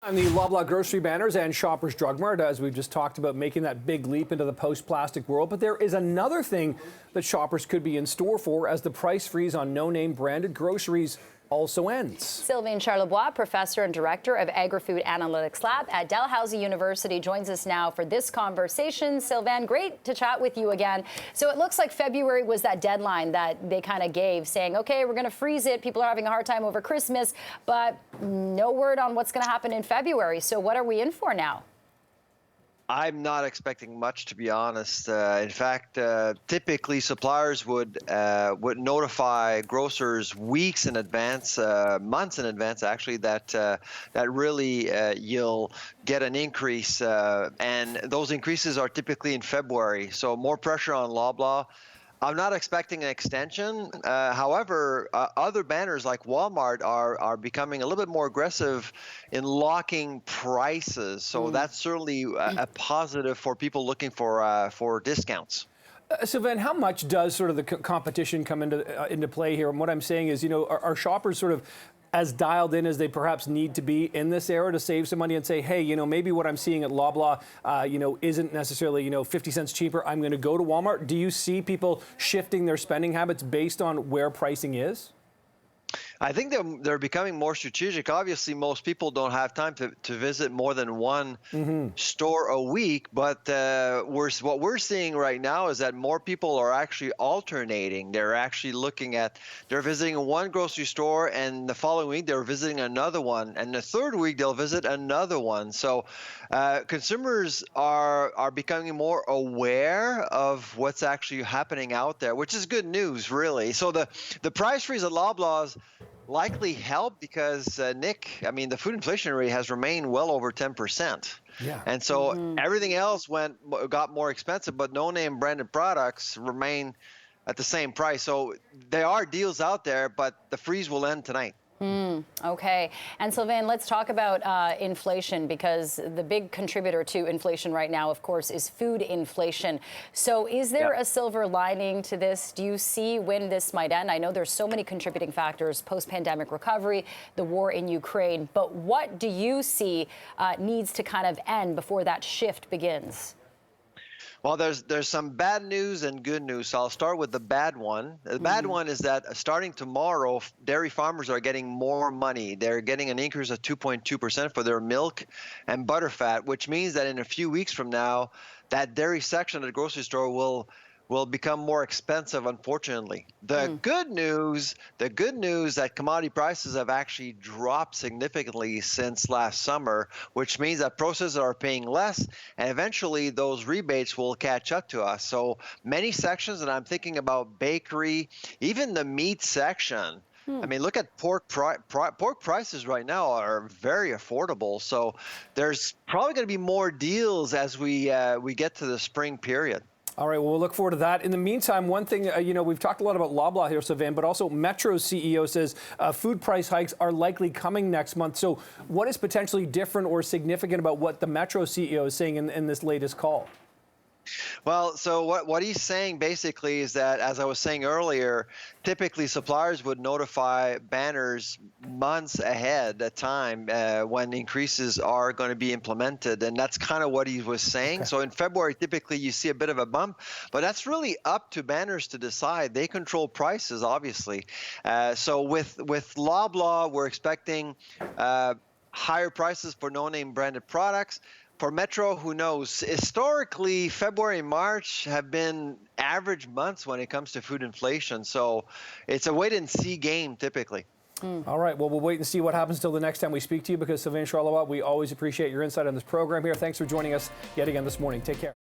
On the Loblaw grocery banners and Shoppers Drug Mart, as we've just talked about, making that big leap into the post-plastic world. But there is another thing that shoppers could be in store for as the price freeze on no-name branded groceries also ends. Sylvain Charlebois, professor and director of Agri-Food Analytics Lab at Dalhousie University, joins us now for this conversation. Sylvain, great to chat with you again. So it looks like February was that deadline that they kind of gave, saying, okay, we're going to freeze it. People are having a hard time over Christmas, but no word on what's going to happen in February. So what are we in for now? I'm not expecting much, to be honest. In fact, typically suppliers would notify grocers weeks in advance, months in advance, actually, that really you'll get an increase, and those increases are typically in February. So more pressure on Loblaw. I'm not expecting an extension. However, other banners like Walmart are becoming a little bit more aggressive in locking prices. So that's certainly a positive for people looking for discounts. Sylvain, how much does sort of the competition come into play here? And what I'm saying is, are shoppers sort of as dialed in as they perhaps need to be in this era to save some money and say, hey, maybe what I'm seeing at Loblaw, isn't necessarily, 50 cents cheaper. I'm going to go to Walmart. Do you see people shifting their spending habits based on where pricing is? I think they're becoming more strategic. Obviously, most people don't have time to visit more than one store a week. But what we're seeing right now is that more people are actually alternating. They're actually they're visiting one grocery store, and the following week they're visiting another one, and the third week they'll visit another one. So consumers are becoming more aware of what's actually happening out there, which is good news, really. So the price freeze at Loblaw's likely help because, Nick, the food inflation rate has remained well over 10%. Yeah. And so everything else got more expensive, but no-name branded products remain at the same price. So there are deals out there, but the freeze will end tonight. Okay. And Sylvain, let's talk about inflation, because the big contributor to inflation right now, of course, is food inflation. So is there a silver lining to this? Do you see when this might end? I know there's so many contributing factors, post-pandemic recovery, the war in Ukraine, but what do you see needs to kind of end before that shift begins? Well, there's some bad news and good news. So I'll start with the bad one. The bad one is that starting tomorrow, dairy farmers are getting more money. They're getting an increase of 2.2% for their milk and butterfat, which means that in a few weeks from now, that dairy section at the grocery store will become more expensive, unfortunately. The good news that commodity prices have actually dropped significantly since last summer, which means that processors are paying less, and eventually those rebates will catch up to us. So many sections, and I'm thinking about bakery, even the meat section. Look at pork prices right now are very affordable. So there's probably going to be more deals as we get to the spring period. All right, well, we'll look forward to that. In the meantime, one thing, we've talked a lot about Loblaw here, Sylvain, but also Metro's CEO says food price hikes are likely coming next month. So what is potentially different or significant about what the Metro CEO is saying in this latest call? Well, so what he's saying basically is that, as I was saying earlier, typically suppliers would notify banners months ahead of time when increases are going to be implemented, and that's kind of what he was saying. Okay. So in February, typically you see a bit of a bump, but that's really up to banners to decide. They control prices, obviously. So with Loblaw, we're expecting higher prices for no-name branded products. For Metro, who knows? Historically, February and March have been average months when it comes to food inflation. So it's a wait-and-see game, typically. All right. Well, we'll wait and see what happens till the next time we speak to you, because Sylvain Charlebois, we always appreciate your insight on this program here. Thanks for joining us yet again this morning. Take care.